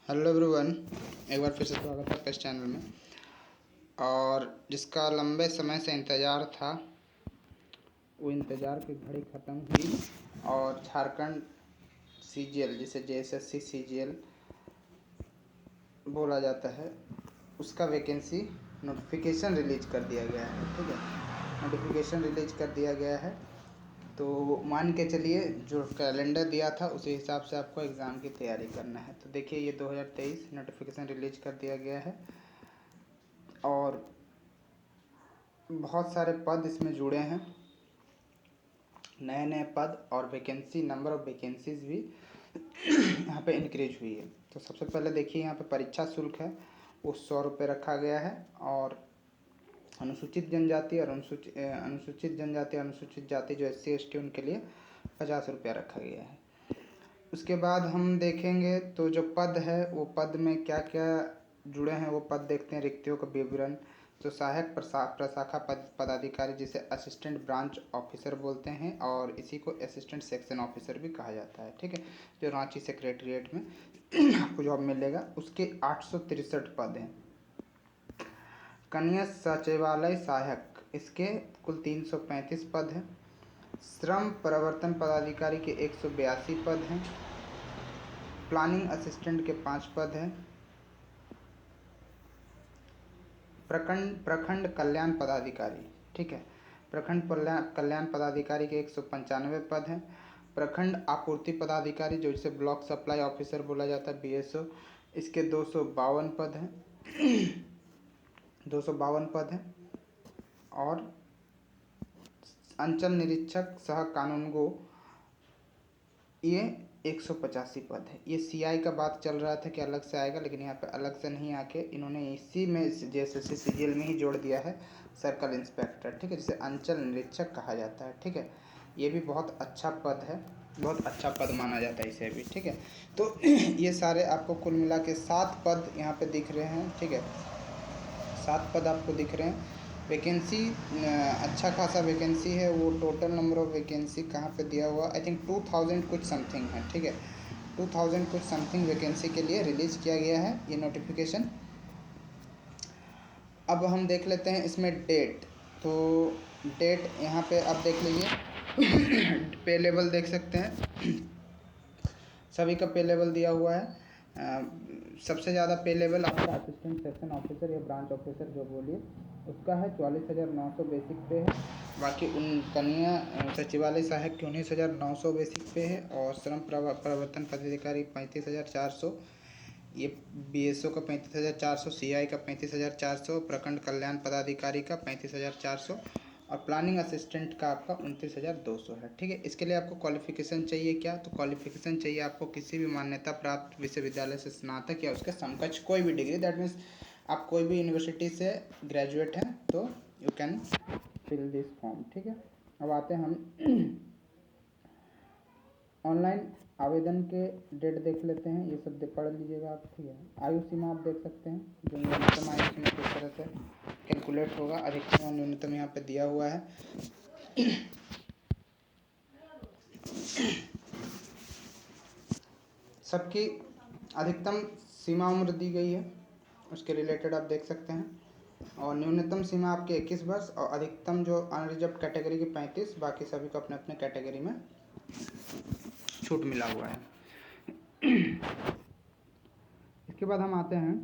Hello everyone, एक बार फिर से स्वागत है आपका इस चैनल में। और जिसका लंबे समय से इंतज़ार था वो इंतज़ार की घड़ी ख़त्म हुई और झारखंड सीजीएल, जिसे जेएसएससी सीजीएल बोला जाता है, उसका वैकेंसी नोटिफिकेशन रिलीज कर दिया गया है। ठीक है, नोटिफिकेशन रिलीज कर दिया गया है। तो मान के चलिए जो कैलेंडर दिया था उसी हिसाब से आपको एग्ज़ाम की तैयारी करना है। तो देखिए, ये 2023 नोटिफिकेशन रिलीज कर दिया गया है और बहुत सारे पद इसमें जुड़े हैं, नए नए पद, और वैकेंसी, नंबर ऑफ़ वैकेंसीज भी यहाँ पे इंक्रीज हुई है। तो सबसे पहले देखिए, यहाँ पे परीक्षा शुल्क है वो 100 रुपये रखा गया है, और अनुसूचित जनजाति और अनुसूचित जाति जो SC ST उनके लिए 50 रुपया रखा गया है। उसके बाद हम देखेंगे तो जो पद है वो पद में क्या क्या जुड़े हैं वो पद देखते हैं। रिक्तियों का विवरण, जो सहायक प्रशाखा पदाधिकारी, जिसे असिस्टेंट ब्रांच ऑफिसर बोलते हैं, और इसी को असिस्टेंट सेक्शन ऑफिसर भी कहा जाता है। ठीक है, जो रांची सेक्रेटरीट में आपको जॉब मिलेगा, उसके 863 पद हैं। कनीय सचिवालय सहायक, इसके कुल 335 पद हैं। श्रम प्रवर्तन पदाधिकारी के 182 पद हैं। प्लानिंग असिस्टेंट के 5 पद हैं। प्रखंड कल्याण पदाधिकारी, ठीक है, प्रखंड कल्याण पदाधिकारी के 195 पद हैं। प्रखंड आपूर्ति पदाधिकारी, जो इसे ब्लॉक सप्लाई ऑफिसर बोला जाता है, BSO, इसके 252 पद हैं। 252 पद हैं। और अंचल निरीक्षक सह कानूनगो, ये 185 पद है। ये CI का बात चल रहा था कि अलग से आएगा, लेकिन यहाँ पे अलग से नहीं आके इन्होंने इसी में JSSC सीजीएल में ही जोड़ दिया है सर्कल इंस्पेक्टर। ठीक है, जिसे अंचल निरीक्षक कहा जाता है। ठीक है, ये भी बहुत अच्छा पद है, बहुत अच्छा पद माना जाता है इसे भी। ठीक है, तो ये सारे आपको कुल मिला के 7 पद यहाँ पे दिख रहे हैं। ठीक है, 7 पद आपको दिख रहे हैं। वैकेंसी अच्छा खासा वैकेंसी है। वो टोटल नंबर ऑफ़ वैकेंसी कहाँ पे दिया हुआ, आई थिंक 2000 कुछ समथिंग है। ठीक है, 2000 कुछ समथिंग वैकेंसी के लिए रिलीज़ किया गया है ये नोटिफिकेशन। अब हम देख लेते हैं इसमें डेट। तो डेट यहाँ पे आप देख लीजिए पे लेवल देख सकते हैं, सभी का पे लेवल दिया हुआ है। सबसे ज़्यादा पे लेवल आपका असिस्टेंट सेक्शन ऑफिसर या ब्रांच ऑफिसर जो बोलिए उसका है, 44,900 बेसिक पे है। बाकी उन कनीय सचिवालय सहायक के 19,900 बेसिक पे है, और श्रम प्रवर्तन पदाधिकारी 35,400, ये BSO का 35,400, CI का 35,400, प्रखंड कल्याण पदाधिकारी का 35,400, और प्लानिंग असिस्टेंट का आपका 29,200 है। ठीक है, इसके लिए आपको क्वालिफिकेशन चाहिए क्या, तो क्वालिफिकेशन चाहिए आपको किसी भी मान्यता प्राप्त विश्वविद्यालय से स्नातक या उसके समकक्ष कोई भी डिग्री। दैट मीन्स आप कोई भी यूनिवर्सिटी से ग्रेजुएट हैं तो you can fill this form. ठीक है, अब आते हैं हम ऑनलाइन आवेदन के डेट देख लेते हैं। ये सब पढ़ लीजिएगा आप। ठीक है, आयु सीमा आप देख सकते हैं, जो न्यूनतम आयु सीमा किस तरह से कैलकुलेट होगा, अधिकतम और न्यूनतम यहाँ पे दिया हुआ है। सबकी अधिकतम सीमा उम्र दी गई है, उसके रिलेटेड आप देख सकते हैं। और न्यूनतम सीमा आपके 21 वर्ष, और अधिकतम जो अनरिजर्व कैटेगरी की 35, बाकी सभी को अपने अपने कैटेगरी में छूट मिला हुआ है। इसके बाद हम आते हैं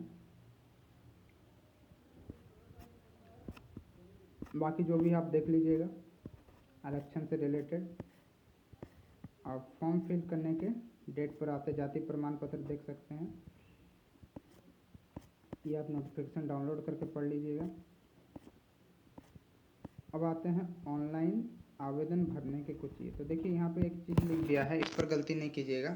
बाकी जो भी आप देख लीजिएगा आरक्षण से रिलेटेड। और फॉर्म फिल करने के डेट पर आते जाति प्रमाण पत्र देख सकते हैं, ये आप नोटिफिकेशन डाउनलोड करके पढ़ लीजिएगा। अब आते हैं ऑनलाइन आवेदन भरने के कुछ ये। तो देखिए, यहाँ पे एक चीज़ लिख दिया है, इस पर गलती नहीं कीजिएगा।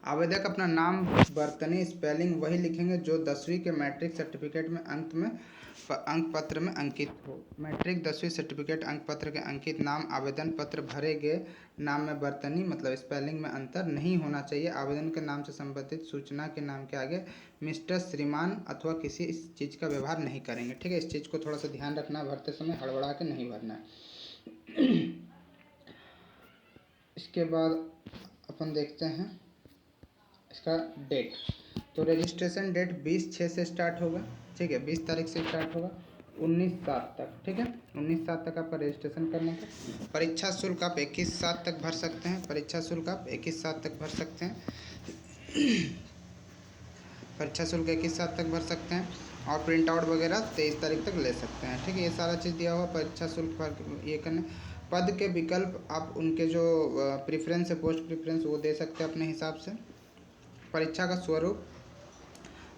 आवेदक अपना नाम, बर्तनी, स्पेलिंग वही लिखेंगे जो 10वीं के मैट्रिक सर्टिफिकेट में अंक पत्र में अंकित हो। मैट्रिक 10वीं सर्टिफिकेट अंक पत्र के अंकित नाम आवेदन पत्र भरे गए नाम में बर्तनी मतलब स्पेलिंग में अंतर नहीं होना चाहिए। आवेदन के नाम से संबंधित सूचना के नाम के आगे मिस्टर, श्रीमान अथवा किसी इस चीज़ का व्यवहार नहीं करेंगे। ठीक है, इस चीज़ को थोड़ा सा ध्यान रखना, भरते समय हड़बड़ा के नहीं भरना है। इसके बाद अपन देखते हैं इसका डेट। तो रजिस्ट्रेशन डेट 20/6 से स्टार्ट होगा, ठीक है, 20 तारीख से स्टार्ट होगा 19/7 तक, ठीक है, 19/7 तक आपका रजिस्ट्रेशन करने का। परीक्षा शुल्क आप 21/7 तक भर सकते हैं, परीक्षा शुल्क आप 21/7 तक भर सकते हैं, परीक्षा शुल्क 21/7 तक भर सकते हैं, और प्रिंट आउट वगैरह 23 तारीख तक ले सकते हैं, ठीक है। ये सारा चीज़ दिया हुआ परीक्षा शुल्क भर ये करने। पद के विकल्प आप उनके जो प्रेफरेंस है, पोस्ट प्रेफरेंस, वो दे सकते हैं अपने हिसाब से। परीक्षा का स्वरूप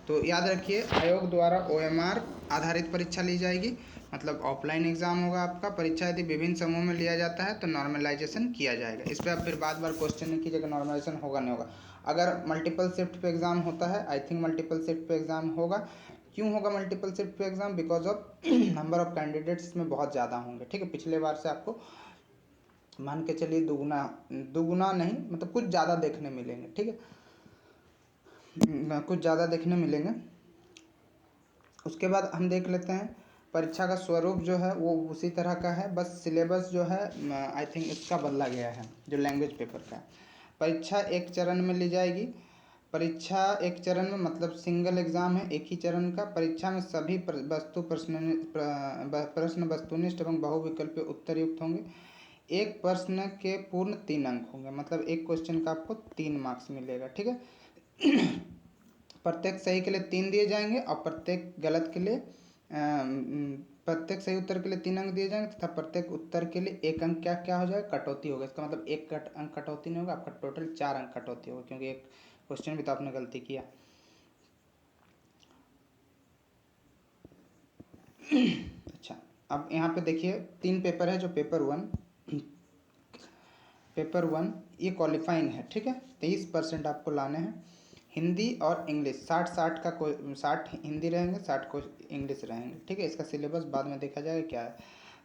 तो याद रखिए, आयोग द्वारा OMR आधारित परीक्षा ली जाएगी, मतलब ऑफलाइन एग्जाम होगा आपका। परीक्षा यदि विभिन्न समूह में लिया जाता है तो नॉर्मलाइजेशन किया जाएगा। इस पर आप फिर बार बार क्वेश्चन नहीं कीजिएगा नॉर्मलाइजेशन होगा नहीं होगा। अगर मल्टीपल शिफ्ट पे एग्जाम होता है, आई थिंक मल्टीपल शिफ्ट पे एग्जाम होगा। क्यों होगा मल्टीपल शिफ्ट पे exam? Because of number of candidates में बहुत ज़्यादा होंगे, ठीक है। पिछले बार से आपको मान के चलिए दुगुना नहीं, मतलब कुछ ज़्यादा देखने मिलेंगे, ठीक है, कुछ ज़्यादा देखने मिलेंगे। उसके बाद हम देख लेते हैं परीक्षा का स्वरूप जो है वो उसी तरह का है, बस सिलेबस जो है आई थिंक इसका बदला गया है, जो लैंग्वेज पेपर का है। परीक्षा एक चरण में ली जाएगी। परीक्षा एक चरण में मतलब सिंगल एग्जाम है, एक ही चरण का। परीक्षा में सभी प्रश्न वस्तुनिष्ठ एवं बहुविकल्पीय उत्तर युक्त होंगे। एक प्रश्न के पूर्ण 3 अंक होंगे, मतलब एक क्वेश्चन का आपको 3 मार्क्स मिलेगा, ठीक है। प्रत्येक सही के लिए 3 दिए जाएंगे और प्रत्येक गलत के लिए प्रत्येक सही उत्तर के लिए 3 अंक दिए जाएंगे, तथा प्रत्येक उत्तर के लिए 1 अंक क्या हो जाएगा, कटौती होगा। इसका मतलब 1 अंक कटौती नहीं होगा, आपका टोटल 4 अंक कटौती होगा, क्योंकि एक क्वेश्चन भी तो आपने गलती किया। अच्छा, अब यहाँ पे देखिए 3 पेपर है। जो पेपर 1 ये क्वालिफाइंग है, ठीक है। 23% आपको लाने हैं। हिंदी और इंग्लिश 60-60 का, कोई 60 हिंदी रहेंगे, 60 को इंग्लिश रहेंगे, ठीक है। इसका सिलेबस बाद में देखा जाएगा क्या है।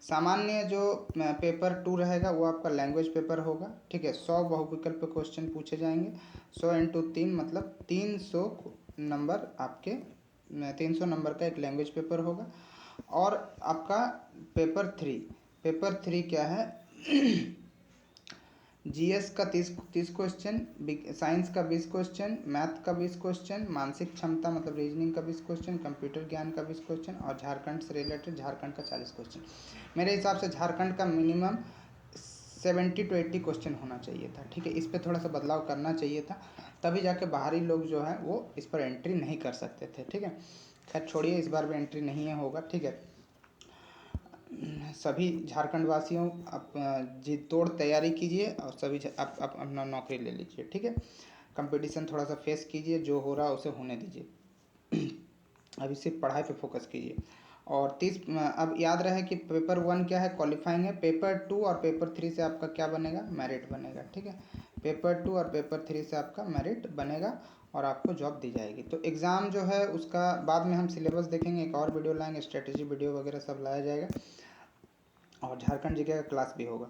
सामान्य जो पेपर 2 रहेगा वो आपका लैंग्वेज पेपर होगा, ठीक है। 100 बहुविकल्प क्वेश्चन पूछे जाएंगे, 100 × 3 मतलब 300 नंबर आपके, 300 नंबर का एक लैंग्वेज पेपर होगा। और आपका पेपर 3 क्या है? GS का 30 क्वेश्चन, साइंस का 20 क्वेश्चन, मैथ का 20 क्वेश्चन, मानसिक क्षमता मतलब रीजनिंग का 20 क्वेश्चन, कंप्यूटर ज्ञान का 20 क्वेश्चन, और झारखंड से रिलेटेड झारखंड का 40 क्वेश्चन। मेरे हिसाब से झारखंड का मिनिमम 70 to 80 क्वेश्चन होना चाहिए था, ठीक है। इस पर थोड़ा सा बदलाव करना चाहिए था, तभी जाके बाहरी लोग जो है वो इस पर एंट्री नहीं कर सकते थे, ठीक है। खैर छोड़िए, इस बार भी एंट्री नहीं है, होगा, ठीक है। सभी झारखंड वासियों आप जी तोड़ तैयारी कीजिए, और सभी आप अपना नौकरी ले लीजिए, ठीक है। कंपटीशन थोड़ा सा फेस कीजिए, जो हो रहा है उसे होने दीजिए। अभी सिर्फ पढ़ाई पे फोकस कीजिए। और 30 अब याद रहे कि पेपर 1 क्या है, क्वालिफाइंग है। पेपर 2 और पेपर 3 से आपका क्या बनेगा, मेरिट बनेगा, ठीक है। पेपर 2 और पेपर 3 से आपका मेरिट बनेगा और आपको जॉब दी जाएगी। तो एग्ज़ाम जो है उसका बाद में हम सिलेबस देखेंगे, एक और वीडियो लाएंगे, स्ट्रेटजी वीडियो वगैरह सब लाया जाएगा, और झारखंड जीके का क्लास भी होगा।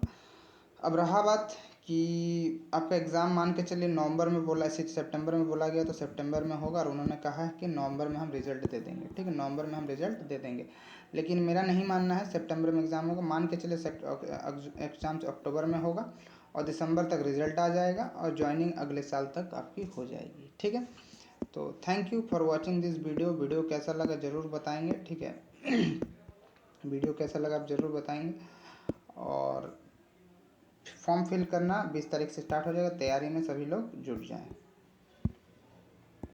अब रहा बात कि आपका एग्ज़ाम मान के चलिए नवंबर में बोला, सितंबर में बोला गया तो सितंबर में होगा, और उन्होंने कहा है कि नवंबर में हम रिजल्ट दे देंगे, ठीक है। नवंबर में हम रिजल्ट दे देंगे, लेकिन मेरा नहीं मानना है सितंबर में एग्ज़ाम होगा। मान के चलिए एग्ज़ाम अक्टूबर में होगा और दिसंबर तक रिजल्ट आ जाएगा, और ज्वाइनिंग अगले साल तक आपकी हो जाएगी, ठीक है। तो thank you for watching this video कैसा लगा ज़रूर बताएंगे, ठीक है। वीडियो कैसा लगा आप ज़रूर बताएंगे। और फॉर्म फिल करना 20 तारीख से स्टार्ट हो जाएगा, तैयारी में सभी लोग जुट जाएं।